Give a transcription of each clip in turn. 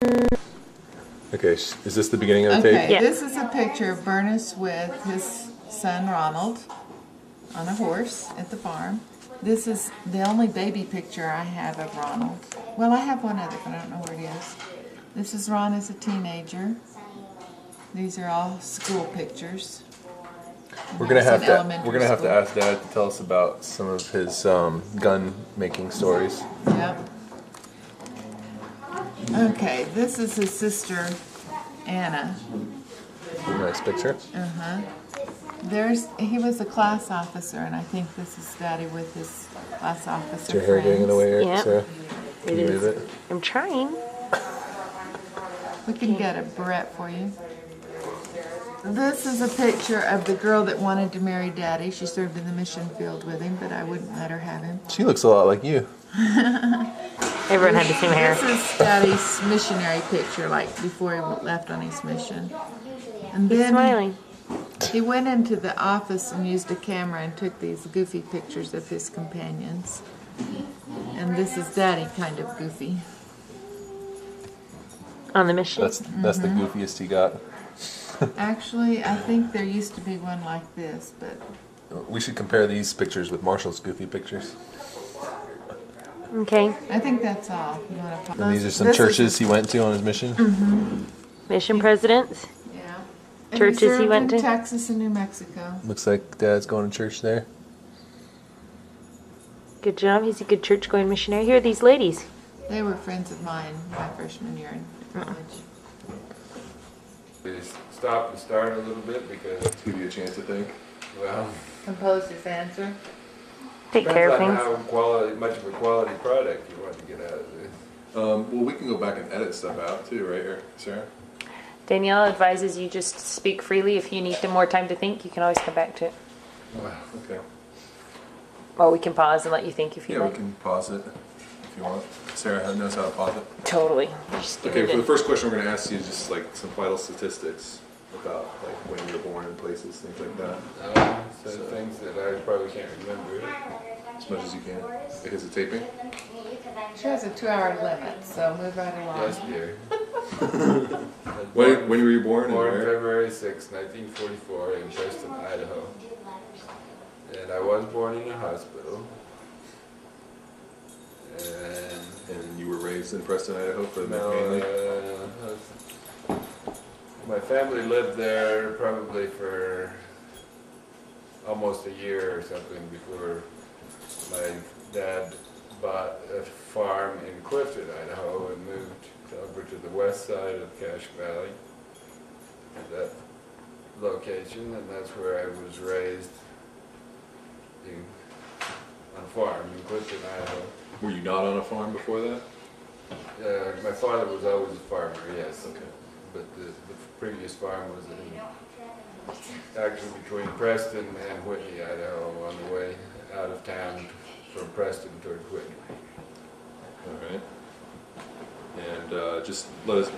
Okay, is this the beginning of the Okay, tape? Yeah. this is a picture of Bernice with his son Ronald on a horse at the farm. This is the only baby picture I have of Ronald. Well, I have one other, but I don't know where it is. This is Ron as a teenager. These are all school pictures. We're gonna have to School. ask Dad to tell us about some of his gun making stories. Yep. Okay, this is his sister Anna. Nice picture. He was a class officer, and I think this is Daddy with his class officer Is your hair getting in the way, Eric? Yep. Sarah? It Can you is. move it? I'm trying. We can get a barrette for you. This is a picture of the girl that wanted to marry Daddy. She served in the mission field with him, but I wouldn't let her have him. She looks a lot like you. Everyone had the same hair. This is Daddy's missionary picture, like before he left on his mission. And He's then smiling. he went into the office and used a camera and took these goofy pictures of his companions. And this is Daddy kind of goofy. On the mission. That's the goofiest he got. Actually, I think there used to be one like this, but We should compare these pictures with Marshall's goofy pictures. Okay. I think that's all. You want to And these are some churches he went to on his mission. Mission presidents. Yeah. And Churches he served went in to? Texas and New Mexico. Looks like Dad's going to church there. Good job. He's a good church-going missionary. Here are these ladies. They were friends of mine my freshman year in college. We stop and start a little bit because, Give you a chance to think. well, Compose his answer. Take care of depends on things. how much of a quality product you want to get out of this. Well, we can go back and edit stuff out too, right, Eric? Sarah? Danielle advises you just speak freely. If you need more time to think, you can always come back to it. Okay. Or we can pause and let you think if you Yeah, we like. can pause it if you want. Sarah knows how to pause it. Totally. Just give Okay, it for a- the first question, we're going to ask you just like some vital statistics about like when you were born and places, things like that, So things that I probably can't remember. as much as you can. Because of taping. She has a 2-hour limit, so move right along. Yes, dear. When were you born? Born and where? February 6, 1944 in Preston, Idaho. And I was born in a hospital. And you were raised in Preston, Idaho for the No, family? my family lived there probably for almost a year or something before my dad bought a farm in Clifton, Idaho, and moved over to the west side of Cache Valley, at that location, and that's where I was raised on a farm in Clifton, Idaho. Were you not on a farm before that? My father was always a farmer, yes. Okay. But the previous farm was in, actually between Preston and Whitney, Idaho, on the way out of town from Preston toward Whitney. All right. And just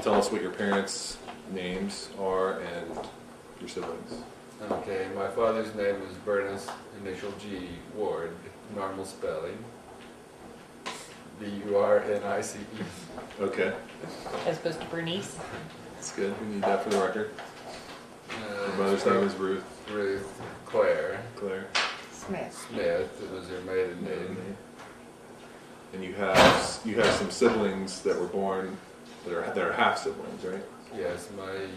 tell us what your parents' names are and your siblings. Okay, my father's name is Bernice, initial G, Ward, normal spelling. B-U-R-N-I-C-E. Okay, As opposed to Bernice. that's good. We need that for the record. Your mother's name is Ruth Ruth Claire Claire. Smith. Smith. It was her maiden name. And you have some siblings that were born that are half siblings, right? Yes, my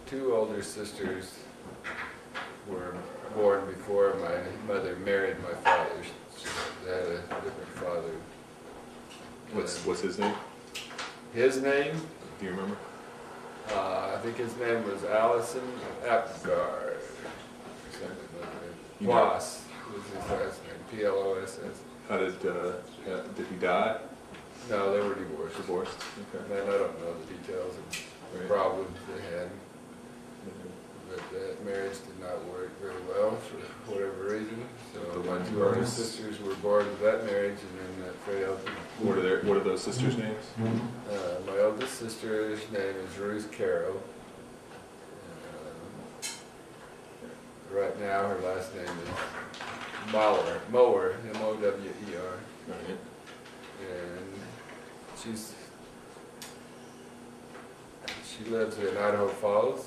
two older sisters were born before my mother married my father. They had a different father. What's his name? His name? Do you remember? I think his name was Allison Apgar. Something like that. You know- Ploss was his last name. P-L-O-S-S. How did he die? No, they were divorced. Divorced. Okay. And I don't know the details of the Right. problems they had. But that marriage did not work very well for whatever reason. So my two older sisters were born with that marriage, and then that failed. What are those sisters' names? My oldest sister's name is Ruth Carroll. Right now, her last name is Mower, M-O-W-E-R. Right. And she's She lives in Idaho Falls,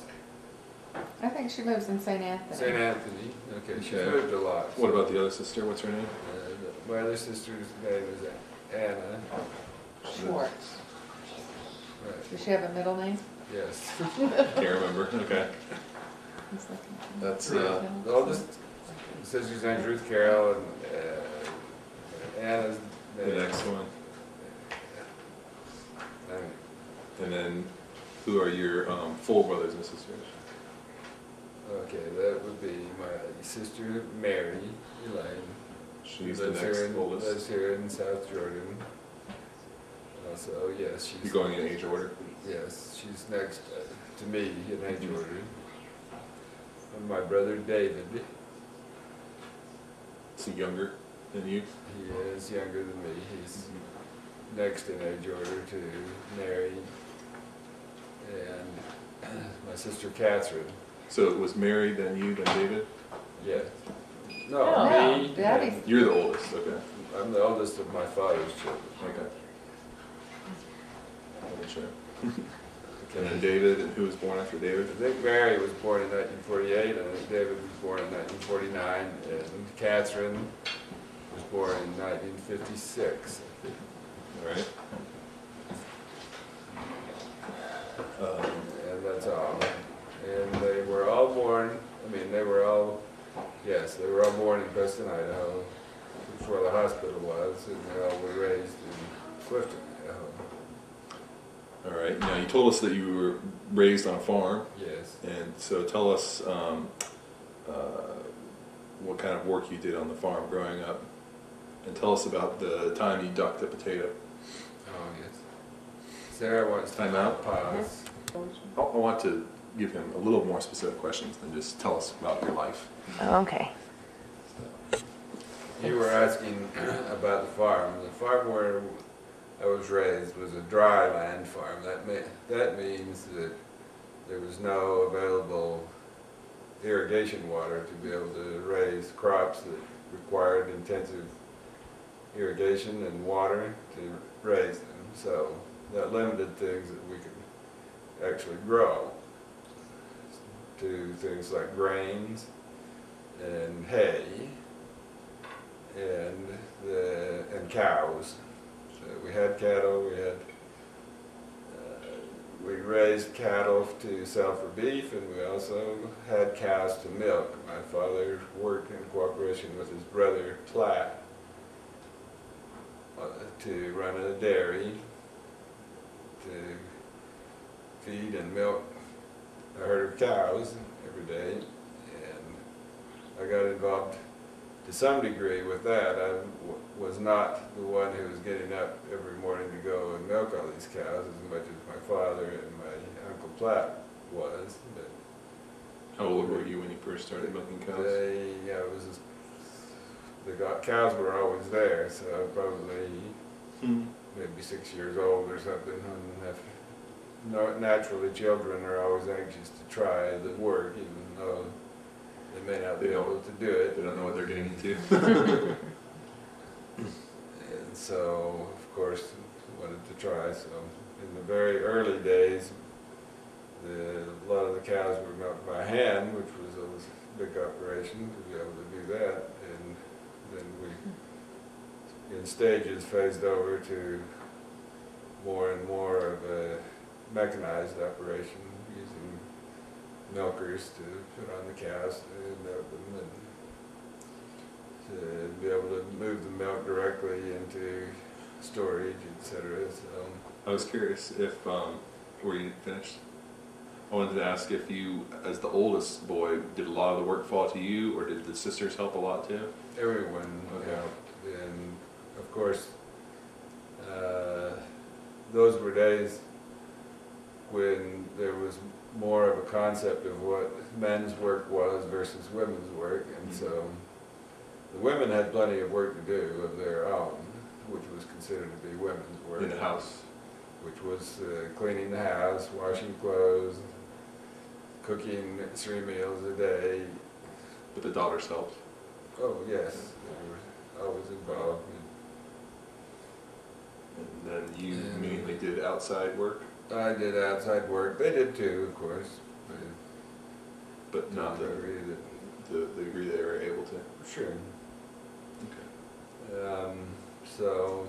I think she lives in St. Anthony. St. Anthony. Okay, she's Okay. moved a lot. What about the other sister? What's her name? My other sister's name is Anna. Schwartz. Right. Does she have a middle name? Yes. Can't remember. Okay. He's looking. That's The oldest sister's name's Ruth Carroll, and Anna's the name. next one. Anyway, And then, who are your full brothers and sisters? okay, that would be my sister Mary Elaine. She's the Lives next here in, oldest. Lives here in South Jordan. So yes, she's You going in age order? Yes, she's next to me in age order. And my brother David, Is he younger than you? he is younger than me. He's next in age order to Mary and my sister Catherine. So it was Mary, then you, then David? Yes. No, No, me. Daddy. and You're the oldest, okay. I'm the oldest of my father's children. Okay. Double check. Okay. And then David, and who was born after David? I think Mary was born in 1948, and I think David was born in 1949, and Catherine was born in 1956. All right. And that's all. And they were all born, they were all born in Preston, Idaho, which where the hospital was, and they all were raised in Clifton, Idaho. All right. Now, you told us that you were raised on a farm, Yes. and so tell us what kind of work you did on the farm growing up, and tell us about the time you ducked a potato. Oh, yes. Sarah wants to Time out. pause. I want to give him a little more specific questions than just tell us about your life. Oh, okay. You were asking about the farm. The farm where I was raised was a dry land farm. That means that there was no available irrigation water to be able to raise crops that required intensive irrigation and water to raise them. So that limited things that we could actually grow to things like grains and hay and cows. So we had cattle. We raised cattle to sell for beef, and we also had cows to milk. My father worked in cooperation with his brother Platt to run a dairy to feed and milk a herd of cows every day, and I got involved to some degree with that. I was not the one who was getting up every morning to go and milk all these cows as much as my father and my Uncle Platt was. But How old were you when you first started milking cows? The cows were always there, so probably maybe 6 years old or something. And naturally, children are always anxious to try the work, even though they may not be able to do it. They don't know what they're getting into. And so, of course, wanted to try. So, in the very early days, a lot of the cows were milked by hand, which was a big operation to be able to do that. And then we, in stages, phased over to more and more of a mechanized operation, using milkers to put on the cows to milk them, and to be able to move the milk directly into storage, etc. So, I was curious if, were you finished? I wanted to ask if you, as the oldest boy, did a lot of the work fall to you, or did the sisters help a lot too? everyone Okay. helped, and of course, those were days when there was more of a concept of what men's work was versus women's work, and so the women had plenty of work to do of their own, which was considered to be women's work. In the house. Which was cleaning the house, washing clothes, cooking 3 meals a day. But the daughters helped. Oh yes, they were always involved. And then you Yeah. mainly did outside work, I did outside work. They did too, of course. but not To the, a degree that the degree they were able to. sure. Okay. So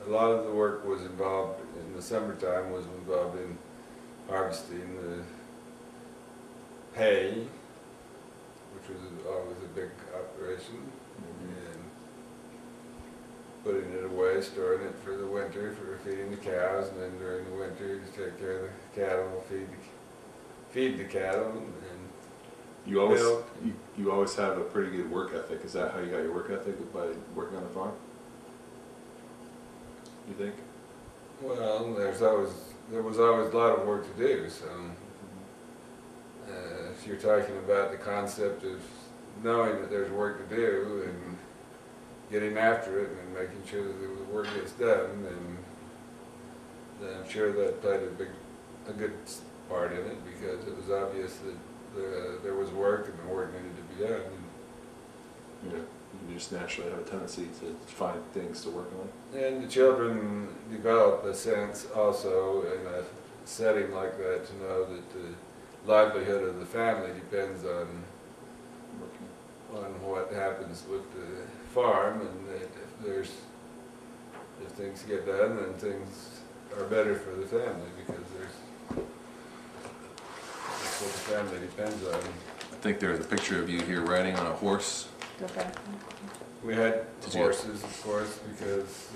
a lot of the work was involved in the summertime was involved in harvesting the hay, which was always a big operation, and putting it away, storing it for the winter for feeding the cows, and then during the winter to take care of the cattle, feed the cattle, and You always Milk. you always have a pretty good work ethic. Is that how you got your work ethic, by working on the farm? You think? well, there was always a lot of work to do. So if you're talking about the concept of knowing that there's work to do and getting after it and making sure that the work gets done, then I'm sure that played a good part in it, because it was obvious that there was work and the work needed to be done. You know, you just naturally have a tendency to find things to work on. And the children develop a sense also in a setting like that to know that the livelihood of the family depends on what happens with the farm, and that if things get done, then things are better for the family, because that's what the family depends on. I think there's a picture of you here riding on a horse. Go back. We had Did you- horses, of course, because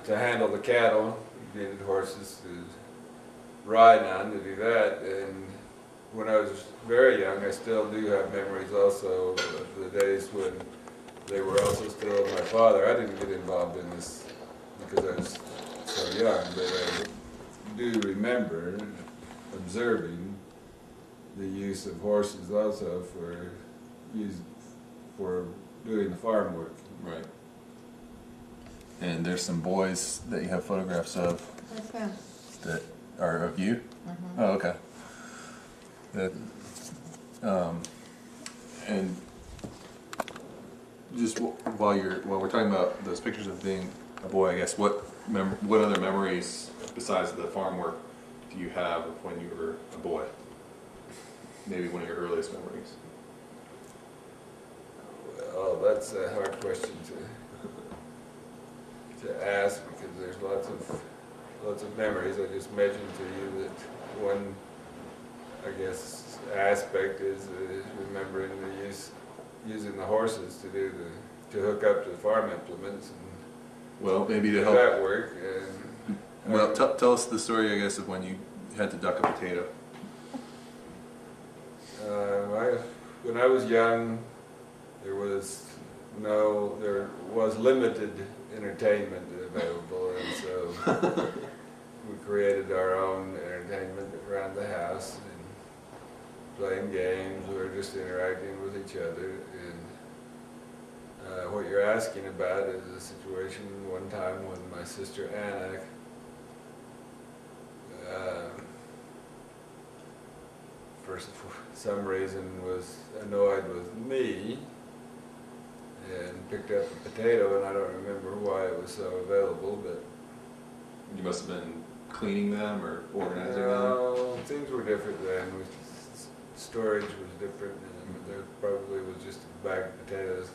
to handle the cattle, you needed horses to ride on to do that. And when I was very young, I still do have memories also of the days when they were also still my father. I didn't get involved in this because I was so young, but I do remember observing the use of horses also for doing the farm work. Right. And there's some boys that you have photographs of That's them. that are of you. Mhm. Oh, okay. That, and just while we're talking about those pictures of being a boy, I guess what other memories besides the farm work do you have of when you were a boy? Maybe one of your earliest memories. Well, that's a hard question to ask, because there's lots of memories. I just mentioned to you that one, I guess, aspect is remembering using the horses to hook up to the farm implements and Well, maybe to do help. that work. And Well, tell us the story, I guess, of when you had to duck a potato. when I was young, there was limited entertainment available, and so we created our own entertainment around the house and playing games or just interacting with each other. And what you're asking about is a situation one time when my sister Anna for some reason was annoyed with me and picked up a potato, and I don't remember why it was so available, but You must have been cleaning them or organizing them. no, things were different then. Storage was different, and there probably was just a bag of potatoes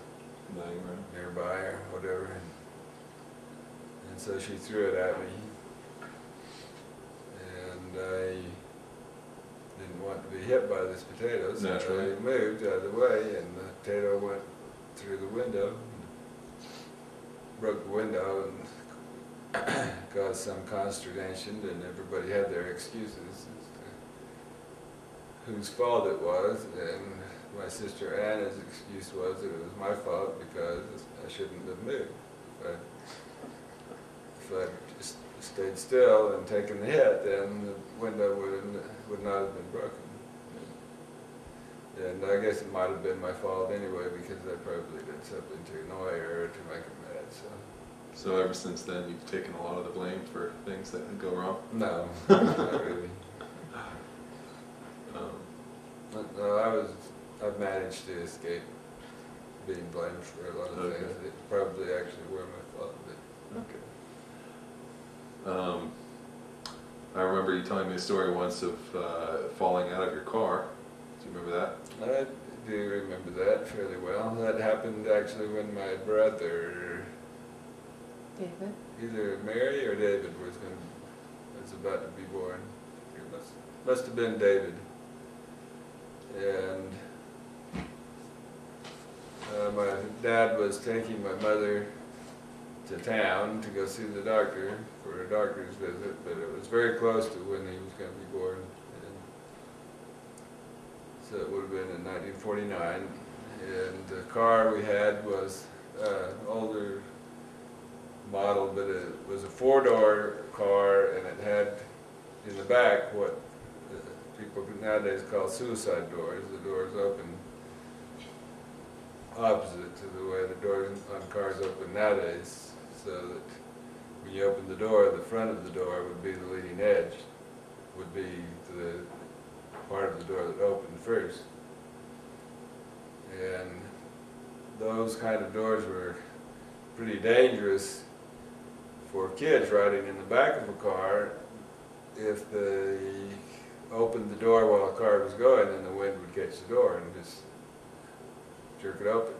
Lying around. nearby or whatever. And so she threw it at me, and I didn't want to be hit by this potato, so Naturally. I moved out of the way, and the potato went through the window, broke the window, and caused some consternation, and everybody had their excuses as to whose fault it was, and my sister Anna's excuse was that it was my fault because I shouldn't have moved. If I just stayed still and taken the hit, then the window would not have been broken. And I guess it might have been my fault anyway, because I probably did something to annoy her or to make her mad. So ever since then, you've taken a lot of the blame for things that go wrong. No, not really. Um, No, I've managed to escape being blamed for a lot of Okay. things that probably actually were my fault of it. Okay. I remember you telling me a story once of falling out of your car. Do you remember that? I do remember that fairly well. That happened actually when my brother, David? either Mary or David, was about to be born. It must have been David. And my dad was taking my mother to town to go see the doctor for a doctor's visit, but it was very close to when he was going to be born. And so it would have been in 1949. And the car we had was older model, but it was a four-door car, and it had in the back what people nowadays call suicide doors. The doors open opposite to the way the doors on cars open nowadays, so that when you open the door, the front of the door would be the leading edge, would be the part of the door that opened first. And those kind of doors were pretty dangerous for kids riding in the back of a car. If they opened the door while the car was going, then the wind would catch the door and just jerk it open.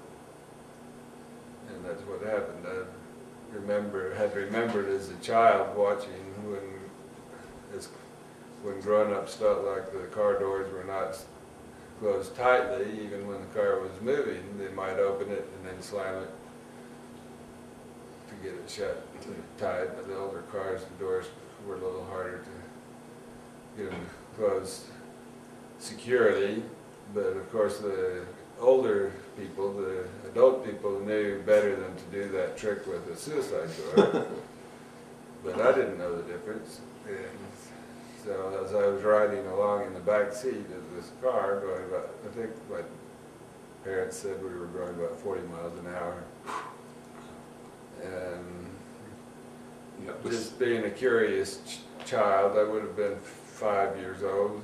And that's what happened. I had remembered as a child watching when grown-ups felt like the car doors were not closed tightly, even when the car was moving, they might open it and then slam it to get it shut tight. But the older cars, the doors were a little harder to get them closed securely. But of course the older people, the adult people, knew better than to do that trick with a suicide door. But I didn't know the difference. And so as I was riding along in the back seat of this car, going about, I think my parents said we were going about 40 miles an hour. And just being a curious child, I would have been 5 years old.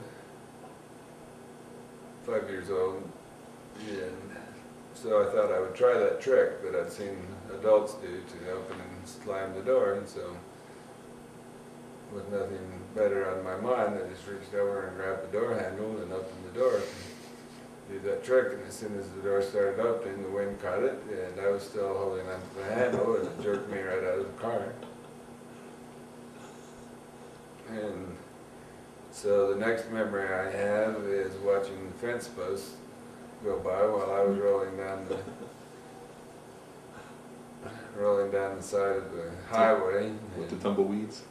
5 years old. And so I thought I would try that trick that I'd seen adults do to open and slam the door. And so with nothing better on my mind, I just reached over and grabbed the door handle and opened the door. Did that trick, and as soon as the door started opening, the wind caught it, and I was still holding on to the handle, and it jerked me right out of the car. And so the next memory I have is watching the fence posts go by while I was rolling down the side of the highway. With the tumbleweeds.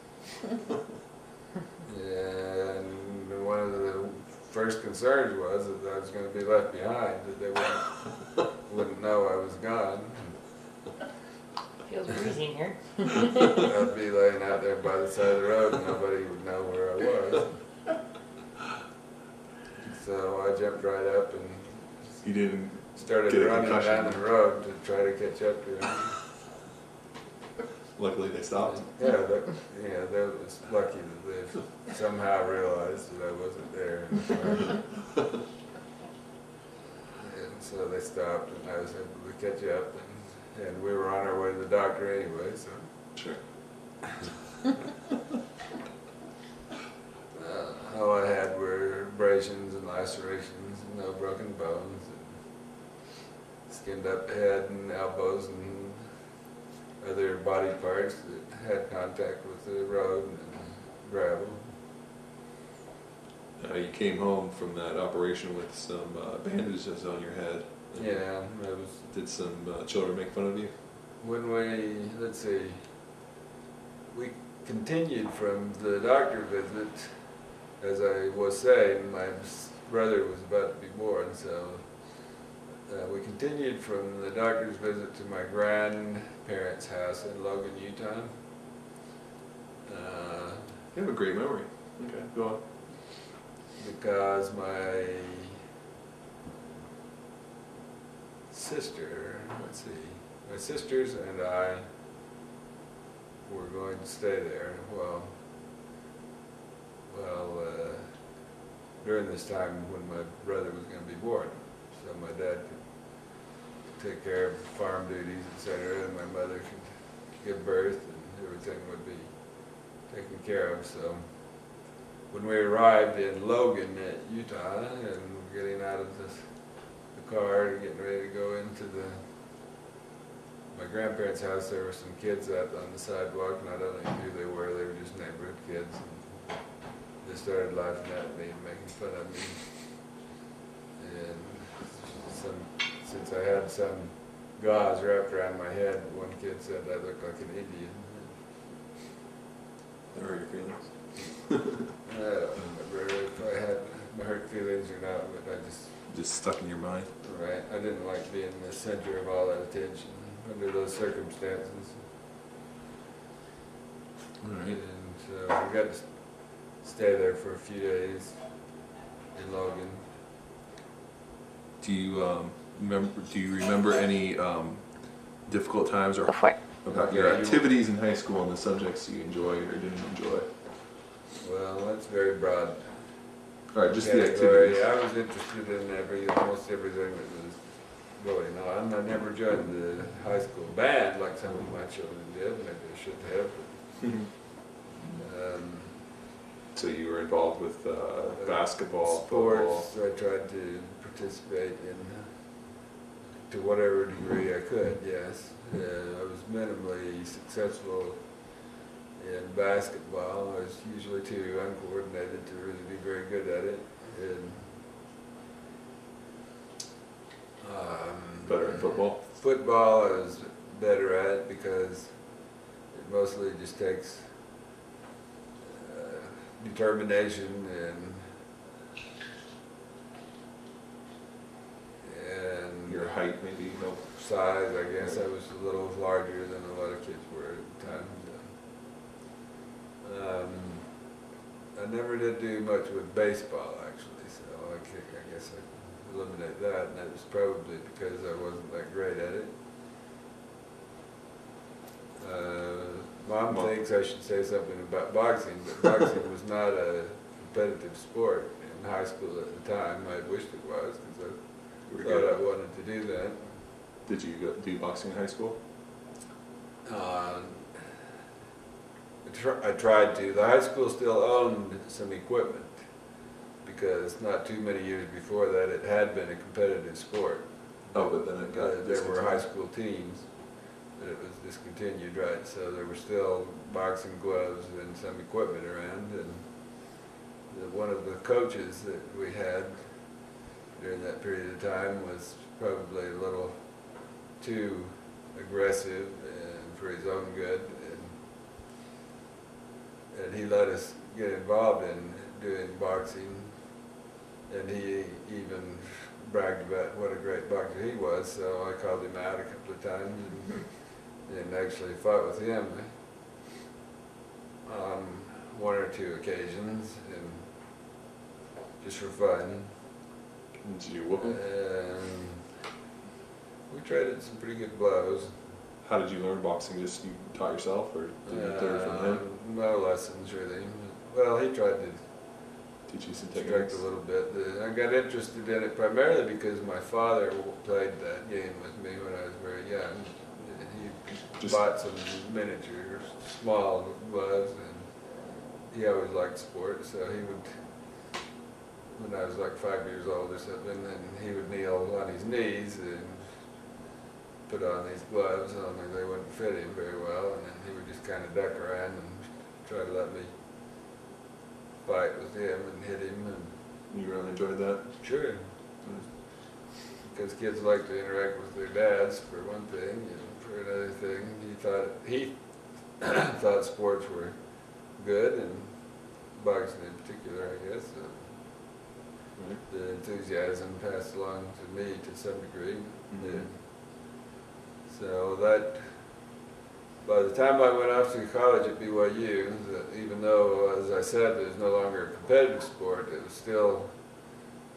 And one of the first concerns was that I was going to be left behind, that they wouldn't know I was gone. Feels breezy in here. I'd be laying out there by the side of the road and nobody would know where I was. So I jumped right up and You didn't started get a running concussion. down the road to try to catch up to him. Luckily they stopped. That was lucky that they somehow realized that I wasn't there. And so they stopped, and I was able to catch up, and we were on our way to the doctor anyway. So Sure. all I had were abrasions and lacerations, and no broken bones, and skinned up head and elbows and other body parts that had contact with the road and gravel. You came home from that operation with some bandages on your head. Yeah, that was Did some children make fun of you? when we continued from the doctor visit. As I was saying, my brother was about to be born, so we continued from the doctor's visit to my grandparents' house in Logan, Utah. You have a great memory. Okay, go on. Because my sisters and I were going to stay there. Well, during this time when my brother was going to be born, so my dad could take care of farm duties, etc., and my mother could give birth and everything would be taken care of. So when we arrived in Logan, Utah, and getting out of the car and getting ready to go into my grandparents' house, there were some kids out on the sidewalk, and I don't know who they were just neighborhood kids. And they started laughing at me and making fun of me. And since I had some gauze wrapped around my head, one kid said I looked like an Indian. What are your feelings? I don't remember if I had my hurt feelings or not, but I Just stuck in your mind? right, I didn't like being the center of all that attention under those circumstances. All right. And so we got to stay there for a few days in Logan. Do you remember any difficult times or Go for it. about your activities in high school and the subjects you enjoyed or didn't enjoy? Well, that's very broad. All right, just the category. activities. I was interested in almost everything that was going on. I never joined the high school band like some of my children did. Maybe I should have. So you were involved with basketball, football. Sports, I tried to participate in to whatever degree I could, yes. I was minimally successful in basketball. I was usually too uncoordinated to really be very good at it. And, Better at football? Football I was better at because it mostly just takes determination and Your height, maybe? No. size. I guess I was a little larger than a lot of kids were at the time. I never did do much with baseball actually, so I guess I could eliminate that, and that was probably because I wasn't that great at it. Mom thinks I should say something about boxing, but boxing was not a competitive sport in high school at the time. I wished it was, because I thought I wanted to do that. Did you do boxing in high school? I tried to. The high school still owned some equipment, because not too many years before that it had been a competitive sport. Oh, but then it got There were high school teams, but it was discontinued, right? So there were still boxing gloves and some equipment around, and one of the coaches that we had during that period of time was probably a little too aggressive and for his own good, and he let us get involved in doing boxing, and he even bragged about what a great boxer he was, so I called him out a couple of times and actually fought with him on one or two occasions, and just for fun. Did you whoop him? And we traded some pretty good blows. How did you learn boxing? Just you taught yourself, or did you learn from him? No lessons really. Well, he tried to Teach you some instruct techniques? a little bit. I got interested in it primarily because my father played that game with me when I was very young. He bought some miniature, small gloves, and he always liked sports, so he would, when I was like 5 years old or something, and he would kneel on his knees and put on these gloves, only they wouldn't fit him very well, and then he would just kind of duck around and try to let me fight with him and hit him. And You really enjoyed that? sure, because kids like to interact with their dads for one thing, and for another thing, he thought sports were good, and boxing in particular, I guess. The enthusiasm passed along to me to some degree. Mm-hmm. So that, by the time I went off to college at BYU, even though, as I said, it was no longer a competitive sport, it was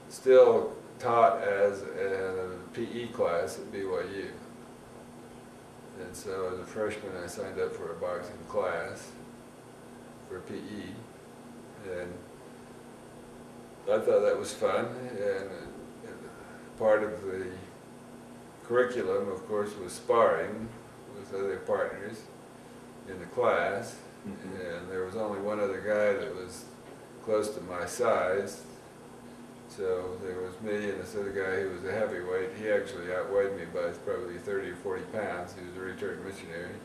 still taught as a PE class at BYU. And so as a freshman, I signed up for a boxing class for PE, and I thought that was fun, and part of the curriculum, of course, was sparring with other partners, in the class, Mhm. and there was only one other guy that was close to my size. So there was me and this other guy who was a heavyweight. He actually outweighed me by probably 30 or 40 pounds. He was a returned missionary.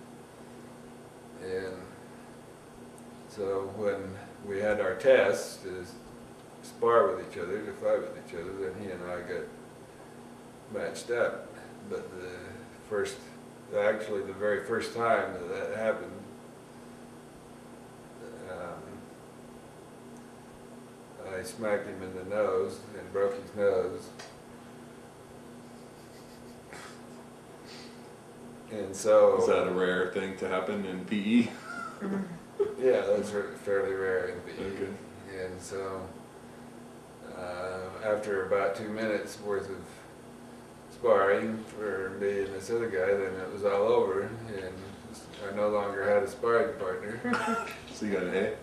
And so when we had our tests to spar with each other, to fight with each other, then he and I got matched up. But actually the very first time that happened, I smacked him in the nose and broke his nose. And so... Is that a rare thing to happen in PE? Yeah, that's fairly rare in PE. Okay. And so, after about 2 minutes worth of sparring for me and this other guy, then it was all over, and I no longer had a sparring partner. So you got an A?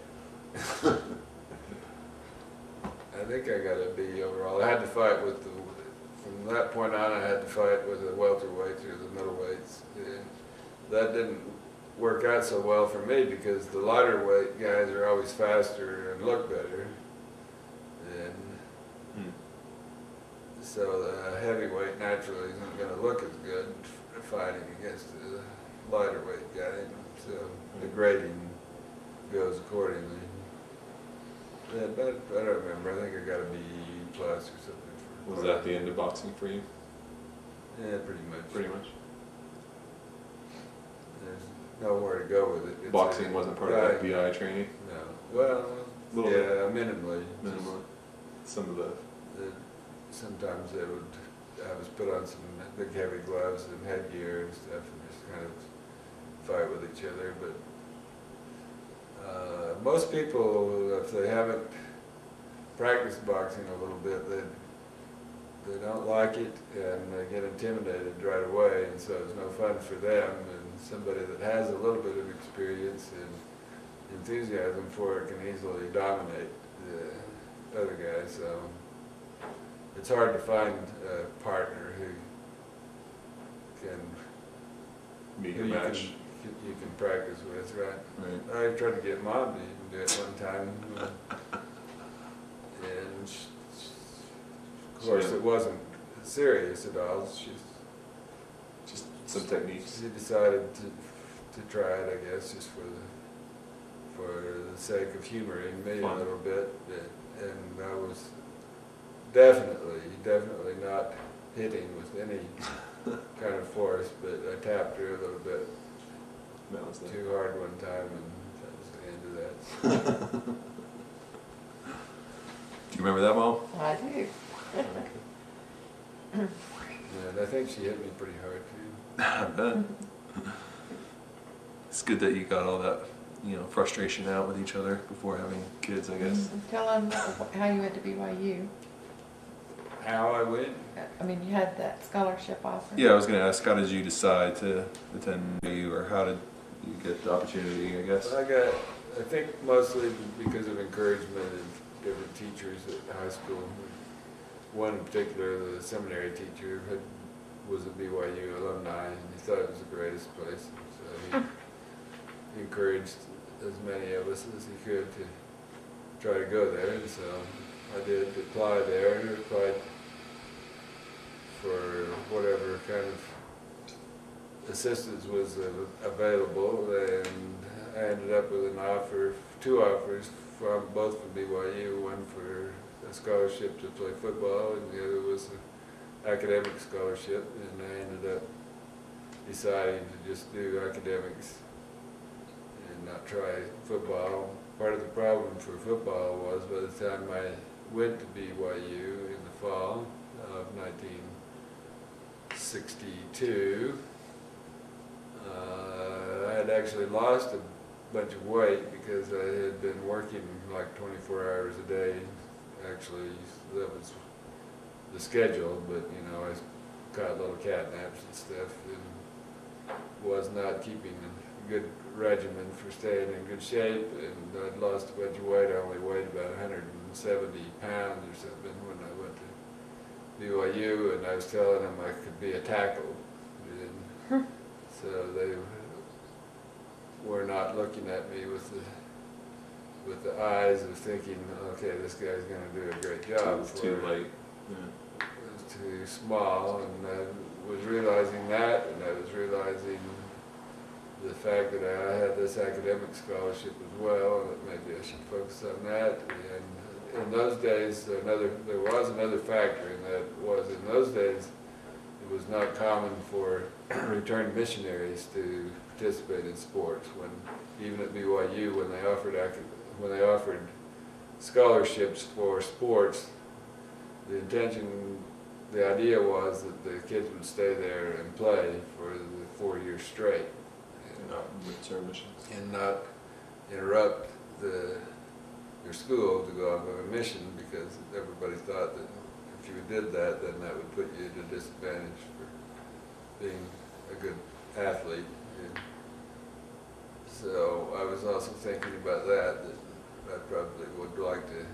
I think I got a B overall. I had to fight with from that point on, I had to fight with the welterweights or the middleweights. And that didn't work out so well for me because the lighter weight guys are always faster and look better. And so the heavyweight naturally isn't going to look as good fighting against the lighter weight guy. So the grading goes accordingly. Yeah, but I don't remember. I think I got a B plus or something. Was that the end of boxing for you? Yeah, pretty much. Pretty much. There's nowhere to go with it. Boxing wasn't part of that BI training? No. Well, Little yeah, minimally. Minimally. Some of the... Sometimes they would have us put on some big heavy gloves and headgear and stuff and just kind of fight with each other. But most people, if they haven't practiced boxing a little bit, they don't like it and they get intimidated right away, and so it's no fun for them. And somebody that has a little bit of experience and enthusiasm for it can easily dominate the other guy. So it's hard to find a partner who Be your match. you can practice with, right? Right. I tried to get Mom to even do it one time, and of course it wasn't serious at all. Just some techniques. She decided to try it, I guess, just for the sake of humoring me Fun. a little bit, and I was definitely not hitting with any kind of force, but I tapped her a little bit That was the... too hard one time, and that was the end of that. Do you remember that, Mom? I do. And I think she hit me pretty hard too. I bet. It's good that you got all that, frustration out with each other before having kids, I guess. Tell them how you went to BYU. How I went? I mean, you had that scholarship offer. Yeah, I was going to ask, how did you decide to attend BYU, or how did you get the opportunity, I guess? I think mostly because of encouragement of different teachers at high school. One in particular, the seminary teacher, was a BYU alumni, and he thought it was the greatest place. So he encouraged as many of us as he could to try to go there, and so I did apply there, and applied for whatever kind of assistance was available, and I ended up with two offers, both from BYU, one for a scholarship to play football, and the other was an academic scholarship, and I ended up deciding to just do academics and not try football. Part of the problem for football was by the time I went to BYU in the fall of 1962, I had actually lost a bunch of weight because I had been working like 24 hours a day. Actually, that was the schedule, but I caught little cat naps and stuff, and was not keeping a good regimen for staying in good shape, and I'd lost a bunch of weight. I only weighed about 170 pounds or something when I went to BYU, and I was telling them I could be a tackle. And so they were not looking at me with the eyes of thinking, okay, this guy's going to do a great job. Too late. Yeah. It was too small, and I was realizing that, and I was realizing the fact that I had this academic scholarship as well, and that maybe I should focus on that. And in those days, there was another factor, and that was in those days it was not common for returned missionaries to participate in sports. When even at BYU, when they offered scholarships for sports, the idea was that the kids would stay there and play for the 4 years straight, Not return missions. and not interrupt your school to go off on a mission, because everybody thought that if you did that, then that would put you at a disadvantage for being a good athlete. And so I was also thinking about that I probably would like to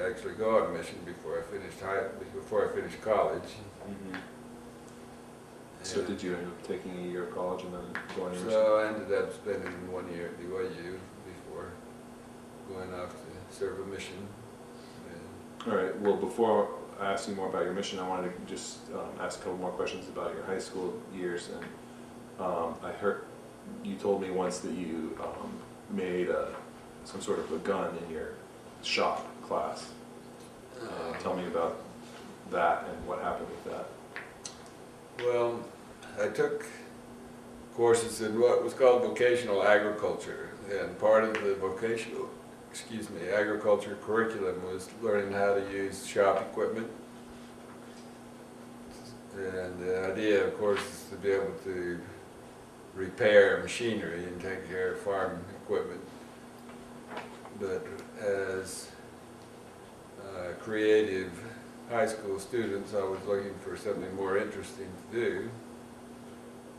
actually go on a mission before I finished college. Mm-hmm. So did you end up taking a year of college and then going to So I ended up spending 1 year at BYU before going off to serve a mission. And All right. Well, before I ask you more about your mission, I wanted to just ask a couple more questions about your high school years. And I heard you told me once that you made some sort of a gun in your shop class. Tell me about that and what happened with that. Well, I took courses in what was called vocational agriculture, and part of the agriculture curriculum was learning how to use shop equipment. And the idea, of course, is to be able to repair machinery and take care of farm equipment. But as creative high school students, I was looking for something more interesting to do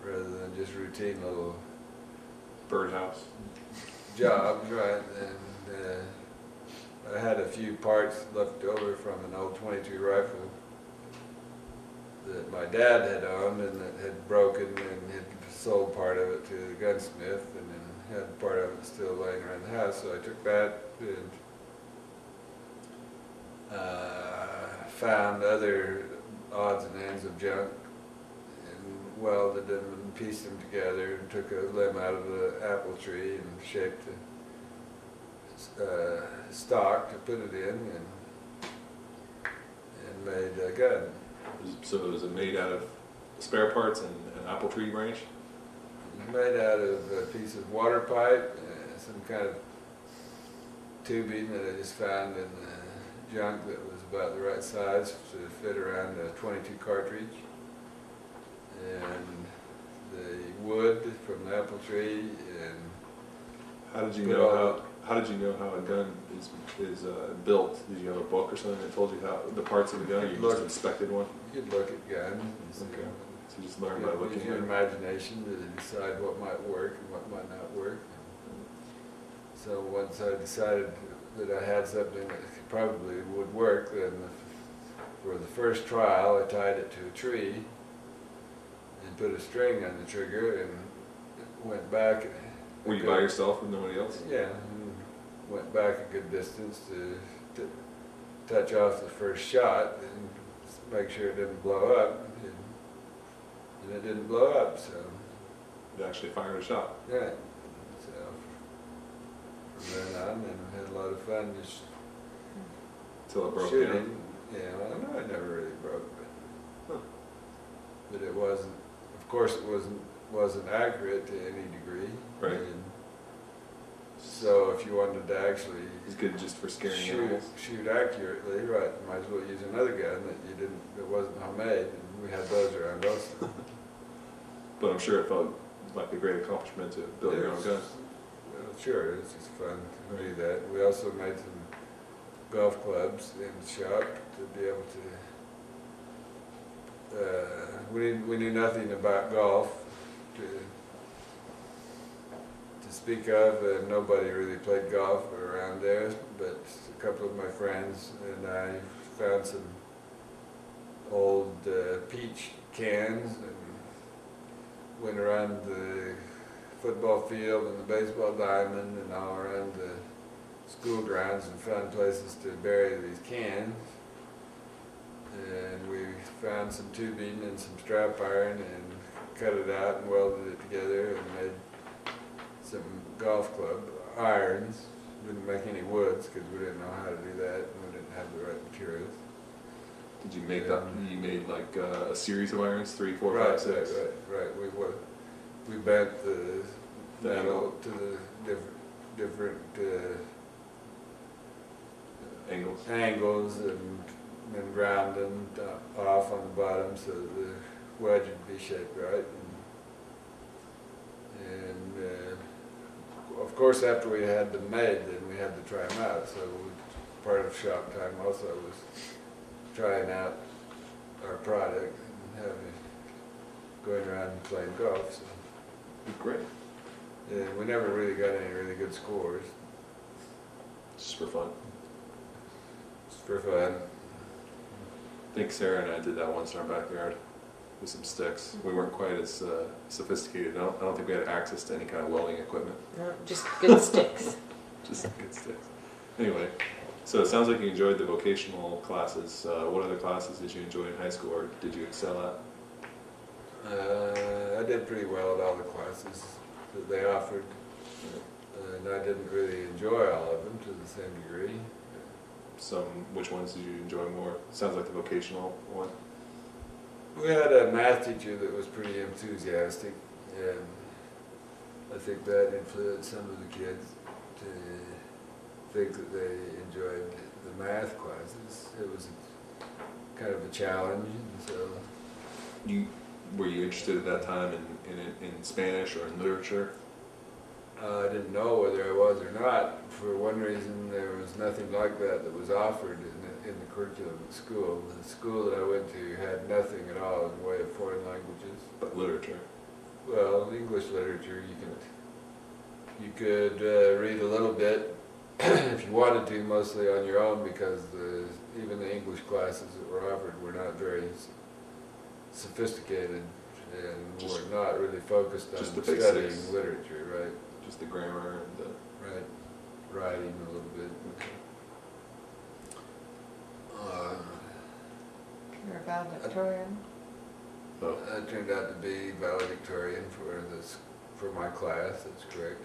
rather than just routine little Birdhouse. jobs, right? And I had a few parts left over from an old .22 rifle that my dad had owned and that had broken, and had sold part of it to the gunsmith, and then had part of it still laying around the house. So I took that and found other odds and ends of junk and welded them and pieced them together, and took a limb out of the apple tree and shaped a stock to put it in, and made a gun. So was it made out of spare parts and an apple tree branch? It was made out of a piece of water pipe, some kind of tubing that I just found in the junk that was about the right size to fit around a .22 cartridge, and the wood from the apple tree. And How did you know how a gun is built? Did you have a book or something that told you how the parts of the gun? Or you just inspected one? You'd look at guns and see. Okay. So you just learn by looking Use your at it. imagination to decide what might work and what might not work. So once I decided that I had something that probably would work, then for the first trial I tied it to a tree and put a string on the trigger and went back. Were you by yourself with nobody else? Yeah, and went back a good distance to touch off the first shot and make sure it didn't blow up. And it didn't blow up, so. You actually fired a shot. Yeah. So from then on, and had a lot of fun just Until it broke shooting. down. Yeah, well, no, it never really broke, Huh. but it wasn't. Of course, it wasn't accurate to any degree. Right. And so if you wanted to actually It's good just for scaring animals. shoot accurately, right, you might as well use another gun that wasn't homemade, and we had those around us. But I'm sure it felt like a great accomplishment to build your own gun. Well, sure, it's just fun to do that. We also made some golf clubs in the shop to be able to. We knew nothing about golf to speak of, and nobody really played golf around there. But a couple of my friends and I found some old peach cans and went around the football field and the baseball diamond and all around the school grounds and found places to bury these cans. And we found some tubing and some strap iron and cut it out and welded it together and made some golf club irons. Didn't make any woods because we didn't know how to do that and we didn't have the right materials. Did you make that? You made like a series of irons, 3, 4, Right, 5, 6. right. We bent the metal to the different angles and ground them off on the bottom so the wedge would be shaped right. And of course, after we had them made, then we had to try them out. So part of shop time also was trying out our product and going around and playing golf. So. Great. And we never really got any really good scores. Just for fun. Just for fun. I think Sarah and I did that once in our backyard with some sticks. We weren't quite as sophisticated. I don't think we had access to any kind of welding equipment. No, just good sticks. Just good sticks. Anyway, so it sounds like you enjoyed the vocational classes. What other classes did you enjoy in high school, or did you excel at? I did pretty well at all the classes that they offered, and I didn't really enjoy all of them to the same degree. Which ones did you enjoy more? Sounds like the vocational one. We had a math teacher that was pretty enthusiastic, and I think that influenced some of the kids to think that they enjoyed the math classes. It was kind of a challenge, and so. Were you interested at that time in Spanish or in literature? I didn't know whether I was or not. For one reason, there was nothing like that was offered in the curriculum at school. The school that I went to had nothing at all in the way of foreign languages. But literature? Well, English literature, you could read a little bit if you wanted to, mostly on your own, because even the English classes that were offered were not very sophisticated and were not really focused on studying literature, right? Just the grammar and the... Right. Writing a little bit. You're a valedictorian. Oh. I turned out to be valedictorian for my class, that's correct.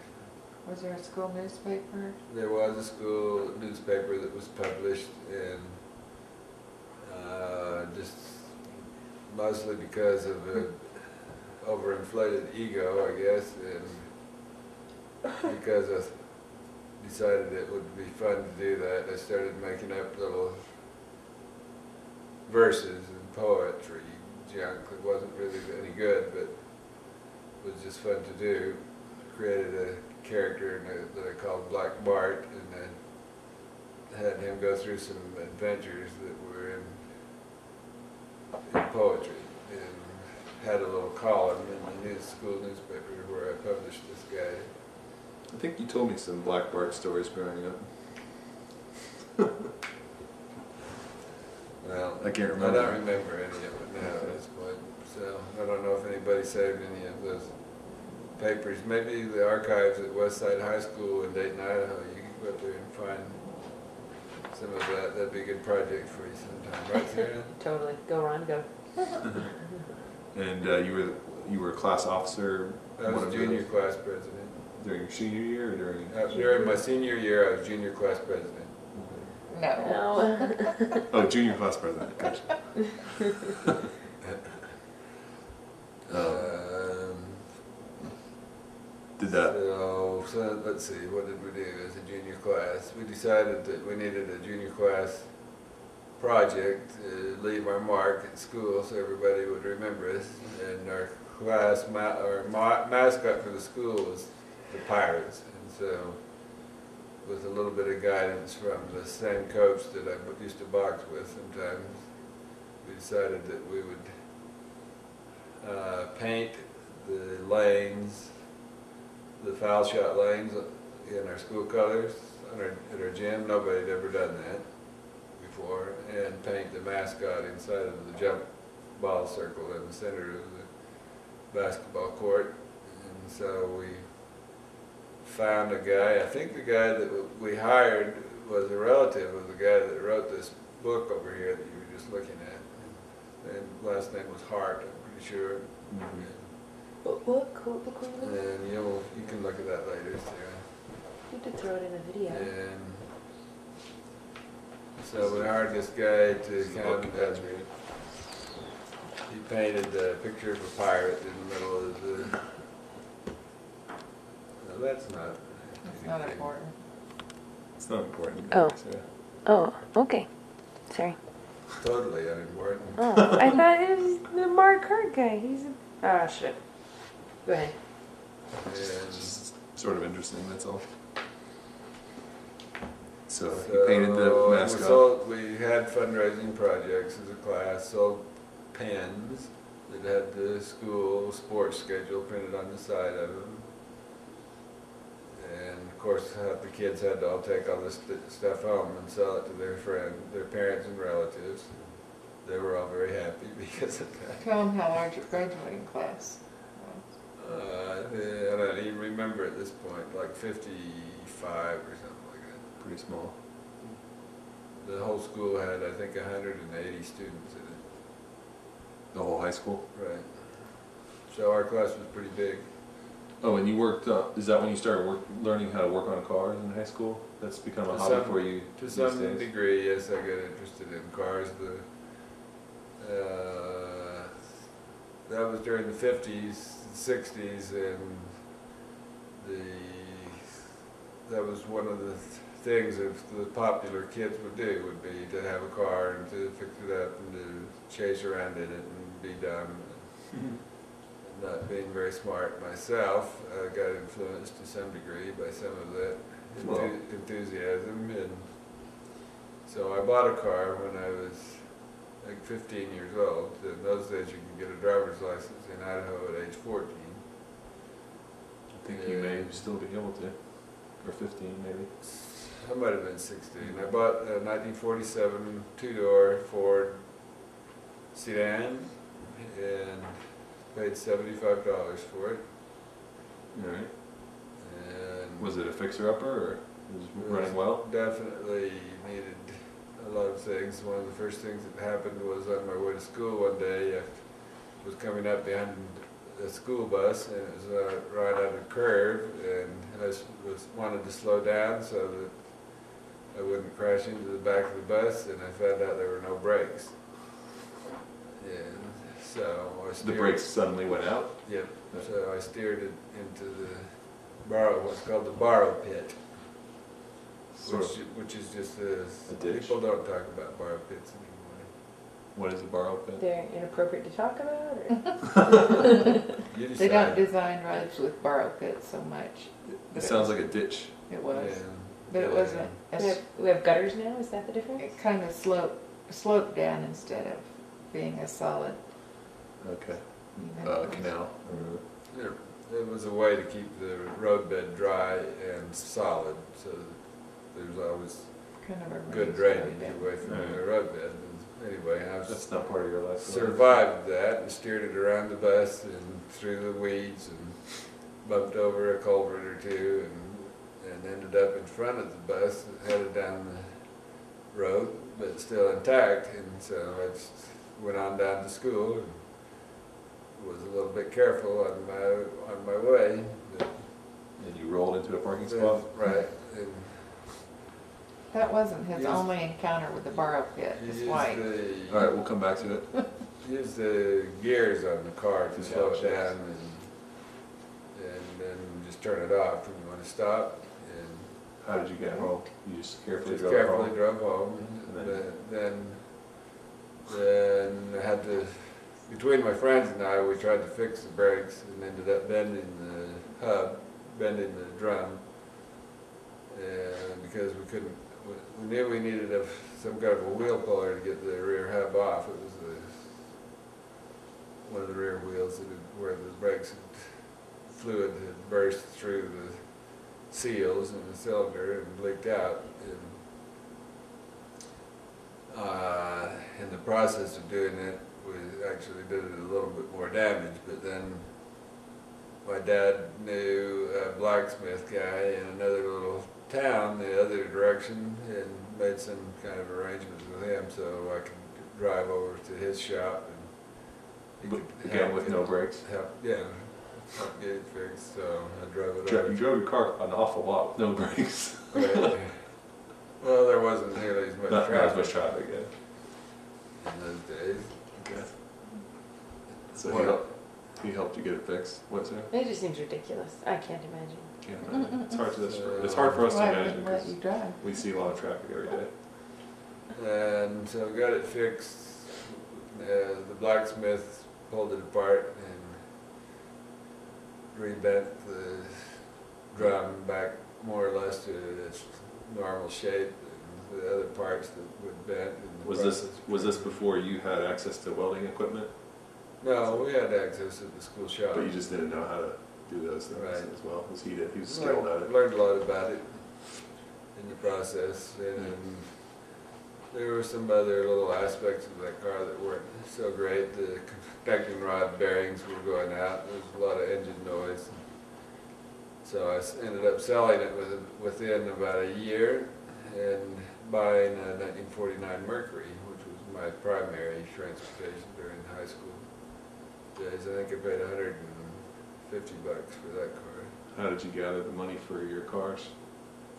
Was there a school newspaper? There was a school newspaper that was published, and just mostly because of an overinflated ego, I guess, and because I decided it would be fun to do that, I started making up little verses and poetry junk. It wasn't really any good, but it was just fun to do. I created a character that I called Black Bart, and I had him go through some adventures that were in poetry, and had a little column in the school newspaper where I published this guy. I think you told me some Black Bart stories growing up. Well, I can't remember. I don't remember any of it now at this point, so I don't know if anybody saved any of those papers. Maybe the archives at Westside High School in Dayton, Idaho, you can go up there and find some of that. That'd be a good project for you sometime, right, Sarah? Totally. Go, Ron, go. And you were a class officer? I was junior class president. During your senior year or during? During my senior year, I was junior class president. No. No. Oh, junior class president. Gotcha. Did that? So let's see, what did we do as a junior class? We decided that we needed a junior class project to leave our mark at school so everybody would remember us. And our class, our mascot for the school was the Pirates. And so, with a little bit of guidance from the same coach that I used to box with sometimes, we decided that we would paint the lanes, the foul shot lanes in our school colors at our gym. Nobody had ever done that before. And paint the mascot inside of the jump ball circle in the center of the basketball court. And so we found a guy. I think the guy that we hired was a relative of the guy that wrote this book over here that you were just looking at. And last name was Hart, I'm pretty sure. Mhm. What book? What book were you looking at? And you can look at that later, Sarah. You could throw it in a video. And so we hired this guy to kind of, he painted the picture of a pirate in the middle of the, no, that's not. It's not anything. important. It's not important. Oh. So, Oh, okay. Sorry. Totally unimportant. Oh, I thought it was the Mark Hurt guy. He's a... Ah, shit. Go ahead. And just sort of interesting, that's all. So so he painted the mascot. we had fundraising projects as a class, sold pens that had the school sports schedule printed on the side of them. And of course, the kids had to all take all this stuff home and sell it to their parents and relatives. They were all very happy because of that. Tell them how large your graduating class was. I don't even remember at this point, like 55 or something like that. Pretty small. The whole school had, I think, 180 students in it. The whole high school. Right. So our class was pretty big. Oh, and you worked, is that when you started learning how to work on cars in high school? That's become a To hobby some- for you To these some days? degree, yes, I got interested in cars. That was during the 50s, 60s, and that was one of the things that the popular kids would do, would be to have a car and to fix it up and to chase around in it and be dumb. Not being very smart myself, I got influenced to some degree by some of that Well. enthusiasm, and so I bought a car when I was like 15 years old. In those days you can get a driver's license in Idaho at age 14. I think you may still be able to. Or 15 maybe. I might have been 16. I bought a 1947 two-door Ford sedan and paid $75 for it. Alright. And Was it a fixer-upper or was it running well? Definitely needed a lot of things. One of the first things that happened was on my way to school one day, I was coming up behind a school bus, and it was right on a curve, and I wanted to slow down so that I wouldn't crash into the back of the bus, and I found out there were no brakes. And so I The steered. brakes suddenly went out? Yep. So I steered it into what's called the borrow pit. Sort of. Which is just A ditch? people don't talk about borrow pits anymore. What is a borrow pit? They're inappropriate to talk about, or? You They don't decide. design roads with borrow pits so much. It sounds like a ditch. It was, And, but it wasn't. We have gutters now, is that the difference? It kind of sloped down instead of being a solid. Okay. even Canal. It was a way to keep the roadbed dry and solid, so that there's always kind of a good raised drainage road. away from Right. the roadbed. And anyway, I was That's not part of your life. survived that and steered it around the bus and through the weeds and bumped over a culvert or two and ended up in front of the bus headed down the road, but still intact. And so I just went on down to school and was a little bit careful on my way. But And you rolled into a parking spot? right. And That wasn't his Yes. only encounter with the borrow pit. His wife. Alright, we'll come back to it. Use the gears on the car to To slow it slow it down and then just turn it off when you want to stop. And How did you get home? You just carefully just drove carefully home? drove home. And Then I had to, between my friends and I, we tried to fix the brakes and ended up bending the hub, bending the drum. And because we couldn't, we knew we needed some kind of a wheel puller to get the rear hub off. It was one of the rear wheels where the brakes fluid had burst through the seals in the cylinder and leaked out. In the process of doing it, we actually did it a little bit more damage, but then my dad knew a blacksmith guy in another little town the other direction and made some kind of arrangements with him so I could drive over to his shop and he could Again, with no brakes. help get it fixed. So I drove it You over. drove your car an awful lot with no brakes. Right. Well, there wasn't nearly as much Not traffic as much traffic, yeah. in those days. Okay. So What? he helped you get it fixed. What's that? It just seems ridiculous. I can't imagine. Can't imagine. It's hard for us to Why imagine would let you because drive? we see a lot of traffic every day. And so got it fixed. The blacksmith pulled it apart and rebent the drum back more or less to its normal shape. And the other parts that would bend. In the Was this before you had access to welding equipment? No, we had access to the school shop. But you just didn't know how to do those things Right. as well as he did. He was skilled at it. Learned a lot about it in the process, and there were some other little aspects of that car that weren't so great. The connecting rod bearings were going out. There was a lot of engine noise. So I ended up selling it within about a year and buying a 1949 Mercury, which was my primary transportation during high school days. I think I paid $150 for that car. How did you gather the money for your cars?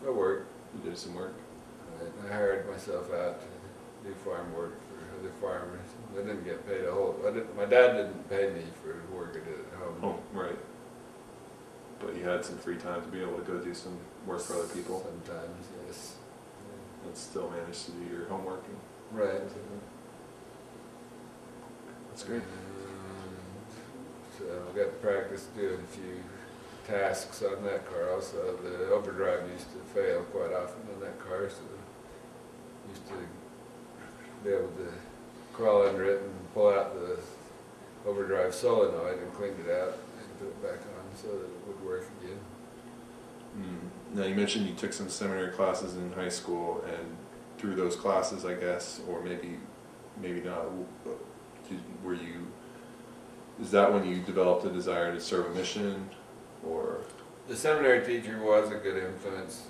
I worked. You did some work. I hired myself out to do farm work for other farmers. I didn't get paid a whole. My dad didn't pay me for the work I did at home. Oh, right. But you had some free time to be able to go do some work for other people Sometimes, yes. and still manage to do your homework. And Right. That's great. So I got to practice doing a few tasks on that car. Also, the overdrive used to fail quite often on that car, so I used to be able to crawl under it and pull out the overdrive solenoid and clean it out and put it back on so that it would work again. Now you mentioned you took some seminary classes in high school, and through those classes, I guess, or maybe not. Were you? Is that when you developed a desire to serve a mission, or? The seminary teacher was a good influence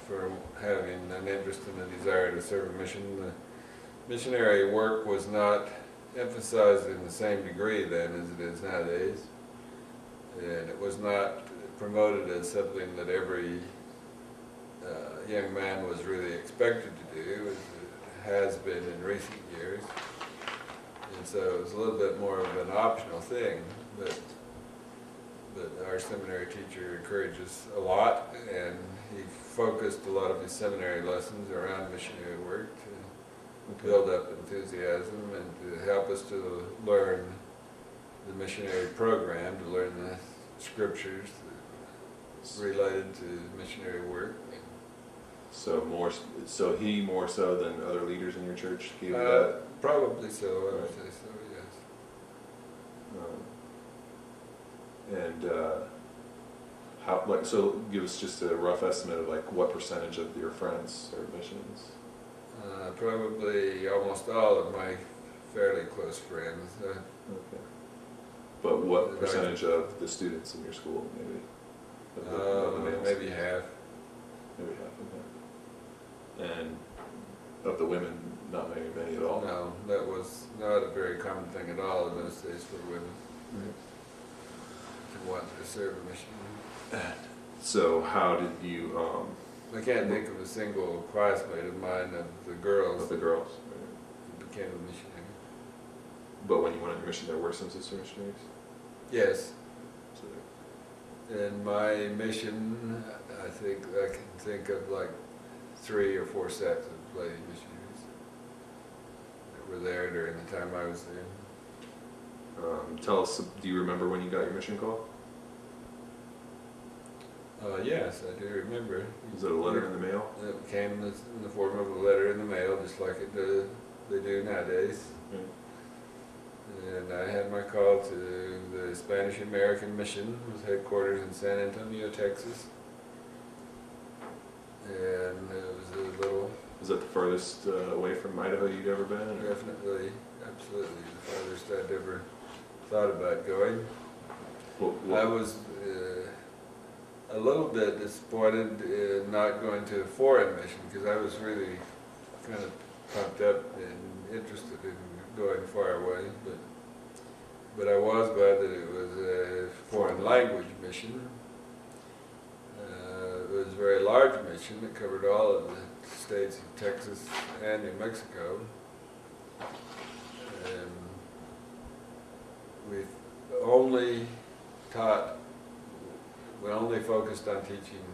for having an interest and a desire to serve a mission. The missionary work was not emphasized in the same degree then as it is nowadays, and it was not promoted as something that every young man was really expected to do, as it has been in recent years. And so it was a little bit more of an optional thing, but our seminary teacher encouraged us a lot, and he focused a lot of his seminary lessons around missionary work to build up enthusiasm and to help us to learn the missionary program, to learn the scriptures related to missionary work. So he more so than other leaders in your church gave you that. Probably so, I would say so, yes. So give us just a rough estimate of like what percentage of your friends serve missions. Probably almost all of my fairly close friends. Okay. But what percentage of the students in your school, maybe? Of the males? Maybe half. Maybe half, okay. And of the women, not many at all? No, that was not a very common thing at all in those days for women to want to serve a mission. So how did you, I can't think of a single classmate of mine of the girls with the girls? who became a missionary. But when you went on your mission, there were some sister missionaries? Yes. So In my mission, I think I can think of like 3 or 4 sets of lady missionaries that were there during the time I was there. tell us, do you remember when you got your mission call? Yes, I do remember. Was it a letter in the mail? It came in the form of a letter in the mail, just like they do nowadays. And I had my call to the Spanish American Mission, with headquarters in San Antonio, Texas. And it was a little, Was that the furthest away from Idaho you'd ever been? Or? definitely, absolutely the farthest I'd ever thought about going. What, I was a little bit disappointed in not going to a foreign mission, because I was really kind of pumped up and interested in going far away, but I was glad that it was a foreign language mission. It was a very large mission that covered all of the states of Texas and New Mexico. And we only focused on teaching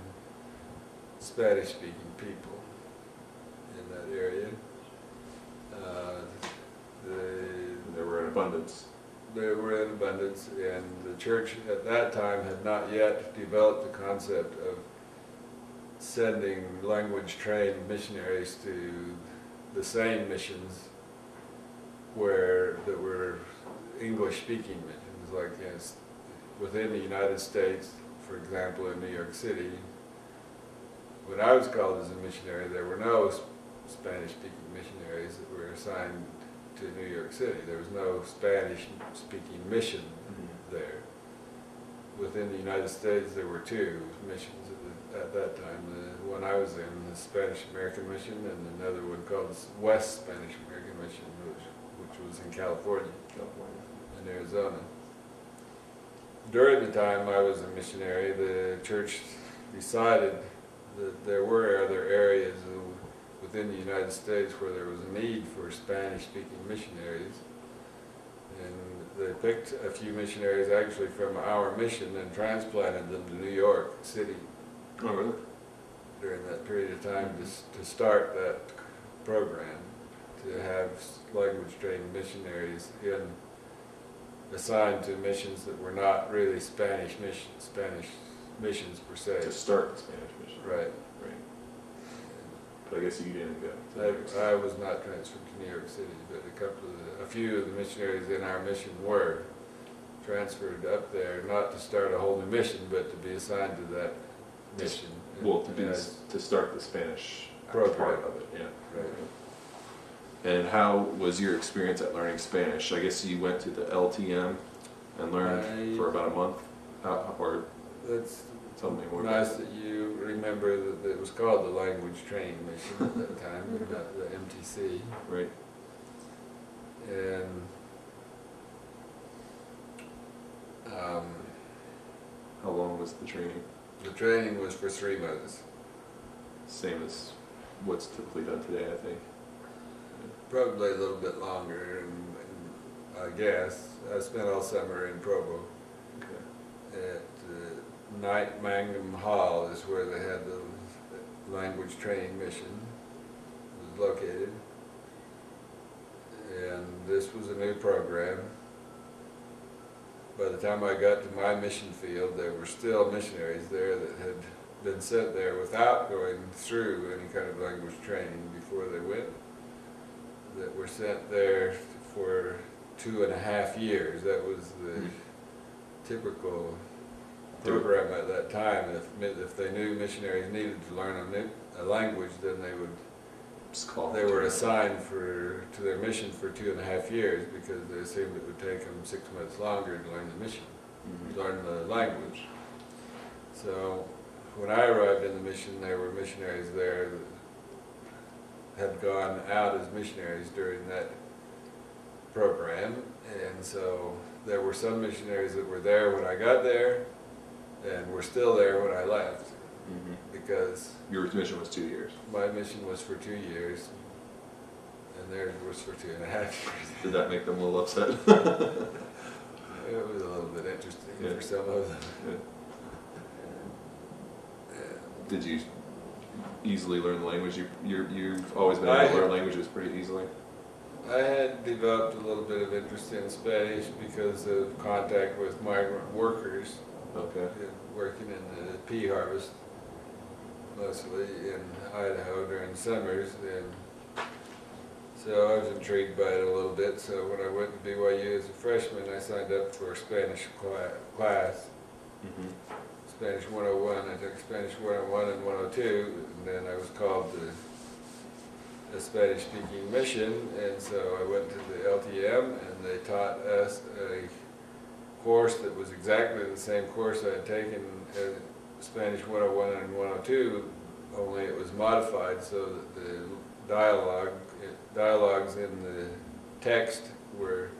Spanish-speaking people in that area. There were in abundance. They were in abundance, and the church at that time had not yet developed the concept of sending language-trained missionaries to the same missions that were English-speaking missions, like within the United States, for example, in New York City. When I was called as a missionary, there were no Spanish-speaking missionaries that were assigned to New York City. There was no Spanish-speaking mission there. Within the United States, there were two missions at that time. The one I was in, the Spanish-American Mission, and another one called the West Spanish-American Mission, which was in California and Arizona. During the time I was a missionary, the church decided that there were other areas within the United States where there was a need for Spanish-speaking missionaries, and they picked a few missionaries actually from our mission and transplanted them to New York City. Oh, really? During that period of time to start that program, to have language-trained missionaries assigned to missions that were not really Spanish missions per se. To start the Spanish mission. Right. But I guess you didn't go. I was not transferred to New York City, but a few of the missionaries in our mission were transferred up there, not to start a whole new mission, but to be assigned to that mission. Well, to start the Spanish program part of it, yeah. Right. And how was your experience at learning Spanish? I guess you went to the LTM and learned for about a month, or that's something more. Nice that you remember that it was called the Language Training Mission at that time, not the MTC. Right. And how long was the training? The training was for 3 months. Same as what's typically done today, I think. Probably a little bit longer, and I guess. I spent all summer in Provo. Okay. At Knight Mangum Hall is where they had the language training mission. It was located. And this was a new program. By the time I got to my mission field, there were still missionaries there that had been sent there without going through any kind of language training before they went, that were sent there for 2.5 years. That was the typical program at that time. If they knew missionaries needed to learn a language, then they were assigned to their mission for 2.5 years, because they assumed it would take them 6 months longer to learn the mission, learn the language. So when I arrived in the mission, there were missionaries there that had gone out as missionaries during that program, and so there were some missionaries that were there when I got there and were still there when I left, because your mission was 2 years. my mission was for 2 years and theirs was for 2.5 years. Did that make them a little upset? It was a little bit interesting for some of them. Did you easily learn the language? You've always been able to learn languages pretty easily? I had developed a little bit of interest in Spanish because of contact with migrant workers. Okay. Working in the pea harvest, mostly in Idaho during summers, and so I was intrigued by it a little bit. So when I went to BYU as a freshman, I signed up for a Spanish class. Spanish 101. I took Spanish 101 and 102, and then I was called to a Spanish-speaking mission, and so I went to the LTM, and they taught us a course that was exactly the same course I had taken Spanish 101 and 102, only it was modified so that the dialogues in the text were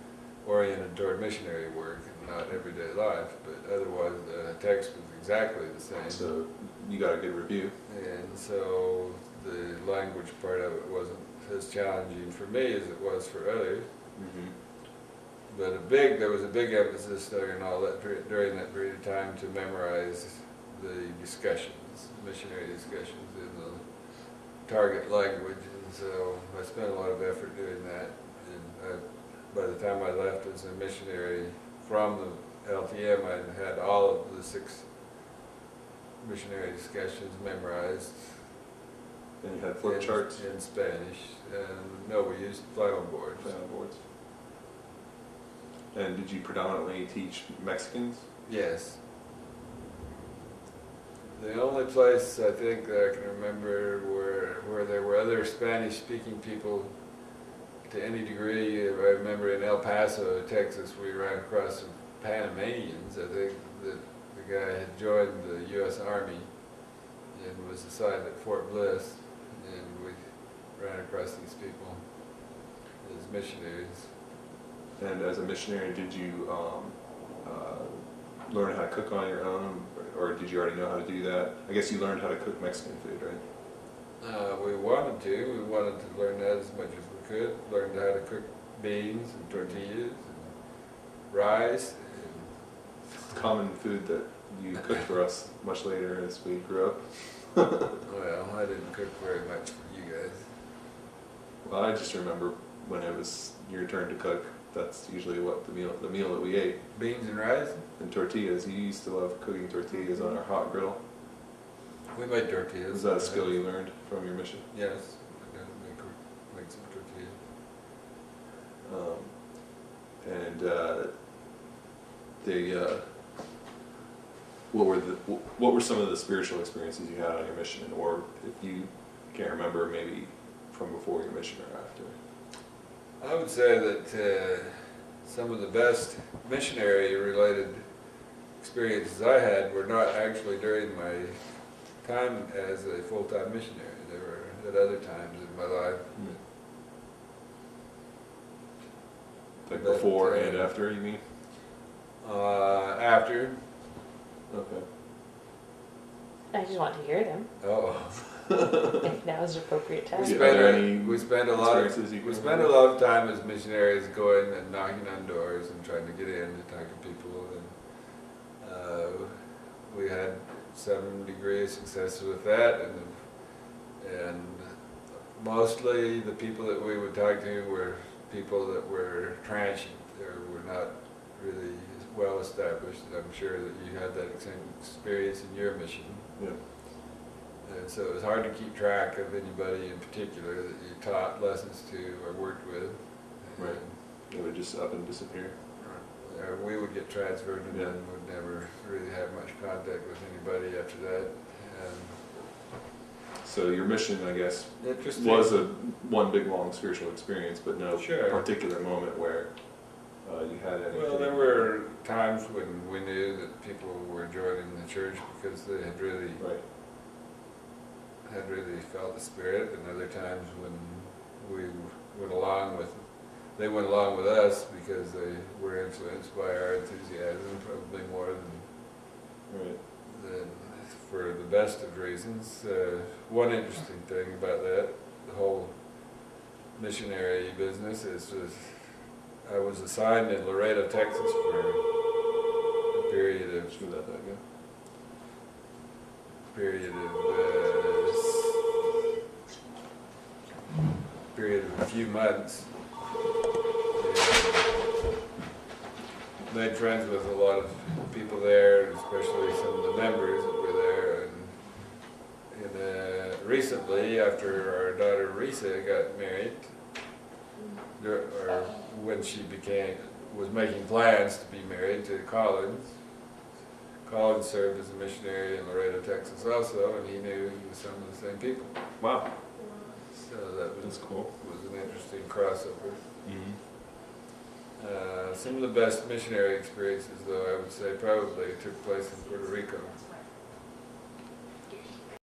oriented toward missionary work and not everyday life, but otherwise the text was exactly the same. So you got a good review. And so the language part of it wasn't as challenging for me as it was for others. Mm-hmm. But there was a big emphasis during that period of time to memorize the discussions, missionary discussions in the target language, and so I spent a lot of effort doing that. And by the time I left as a missionary from the LTM, I had all of the 6 missionary discussions memorized. And you had flip charts? In Spanish. No, we used flannel boards. Flannel boards. And did you predominantly teach Mexicans? Yes. The only place I think that I can remember where there were other Spanish-speaking people to any degree, I remember in El Paso, Texas, we ran across some Panamanians. I think that the guy had joined the U.S. Army and was assigned at Fort Bliss, and we ran across these people as missionaries. And as a missionary, did you learn how to cook on your own, or did you already know how to do that? I guess you learned how to cook Mexican food, right? We wanted to. We wanted to learn that as much as we could. Learned how to cook beans and tortillas and rice. Common food that you cooked for us much later as we grew up. Well, I didn't cook very much for you guys. Well, I just remember when it was your turn to cook, that's usually what the meal that we ate. Beans and rice? And tortillas. You used to love cooking tortillas on our hot grill. We made tortillas. Was that a skill you learned from your mission? Yes, we did make some tortillas. What were some of the spiritual experiences you had on your mission, or if you can't remember, maybe from before your mission or after? I would say that some of the best missionary-related experiences I had were not actually during my time as a full-time missionary. They were at other times in my life. Like before and after, you mean? After. Okay. I just want to hear them. Oh. If now is the appropriate time. Are there any we spend a lot of time as missionaries going and knocking on doors and trying to get in to talk to people, and we had some degree of success with that, and mostly the people that we would talk to were people that were transient or were not really well established. And I'm sure that you had that same experience in your mission. Yeah. And so it was hard to keep track of anybody in particular that you taught lessons to or worked with. Right. They would just up and disappear. We would get transferred and then would never really have much contact with anybody after that. And so your mission, I guess, interesting. was one big long spiritual experience, but no Sure. particular moment where you had anything. Well, there were times when we knew that people were joining the church because they had really felt the Spirit, and other times when we went along with, they went along with us because they were influenced by our enthusiasm, probably more than for the best of reasons. One interesting thing about that, the whole missionary business, is I was assigned in Laredo, Texas for a period of a few months. And made friends with a lot of people there, especially some of the members that were there. And recently, after our daughter Risa got married, or when she was making plans to be married to Collins. Collins served as a missionary in Laredo, Texas also, and he knew some of the same people. Wow. So that's cool. Was an interesting crossover. Mm-hmm. Some of the best missionary experiences, though, I would say probably took place in Puerto Rico.